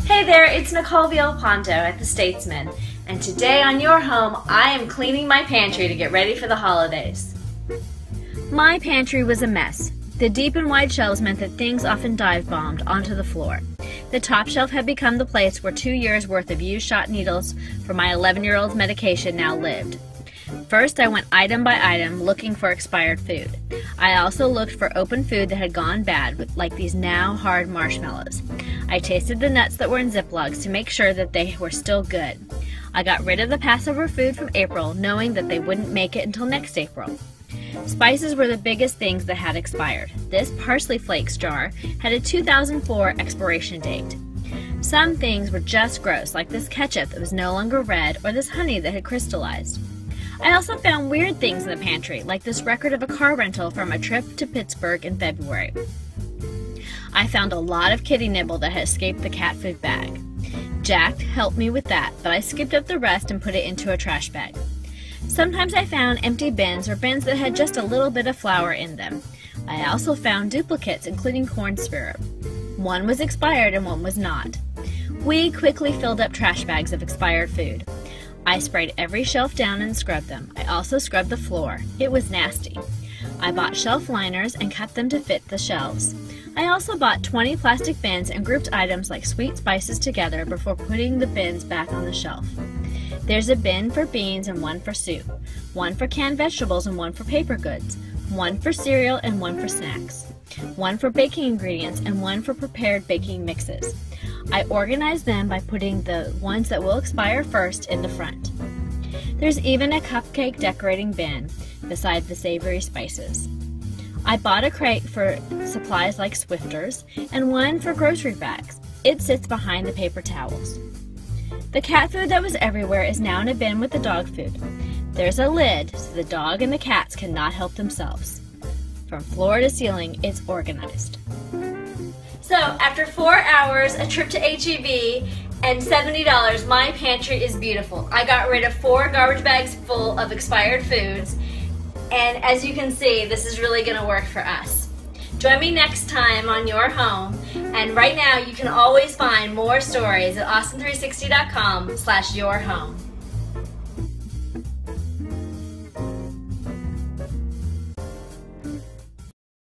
Hey there, it's Nicole Villalpando at the Statesman, and today on Your Home, I am cleaning my pantry to get ready for the holidays. My pantry was a mess. The deep and wide shelves meant that things often dive-bombed onto the floor. The top shelf had become the place where 2 years' worth of used shot needles for my 11-year-old's medication now lived. First, I went item by item looking for expired food. I also looked for open food that had gone bad, like these now hard marshmallows. I tasted the nuts that were in Ziplocs to make sure that they were still good. I got rid of the Passover food from April, knowing that they wouldn't make it until next April. Spices were the biggest things that had expired. This parsley flakes jar had a 2004 expiration date. Some things were just gross, like this ketchup that was no longer red or this honey that had crystallized. I also found weird things in the pantry, like this record of a car rental from a trip to Pittsburgh in February. I found a lot of kitty nibble that had escaped the cat food bag. Jack helped me with that, but I skipped up the rest and put it into a trash bag. Sometimes I found empty bins or bins that had just a little bit of flour in them. I also found duplicates, including corn syrup. One was expired and one was not. We quickly filled up trash bags of expired food. I sprayed every shelf down and scrubbed them. I also scrubbed the floor. It was nasty. I bought shelf liners and cut them to fit the shelves. I also bought 20 plastic bins and grouped items like sweet spices together before putting the bins back on the shelf. There's a bin for beans and one for soup, one for canned vegetables and one for paper goods, one for cereal and one for snacks, one for baking ingredients and one for prepared baking mixes. I organized them by putting the ones that will expire first in the front. There's even a cupcake decorating bin beside the savory spices. I bought a crate for supplies like Swifters and one for grocery bags. It sits behind the paper towels. The cat food that was everywhere is now in a bin with the dog food. There's a lid so the dog and the cats cannot help themselves. From floor to ceiling, it's organized. So, after 4 hours, a trip to H-E-B, and $70, my pantry is beautiful. I got rid of 4 garbage bags full of expired foods, and as you can see, this is really going to work for us. Join me next time on Your Home, and right now you can always find more stories at awesome360.com/yourhome.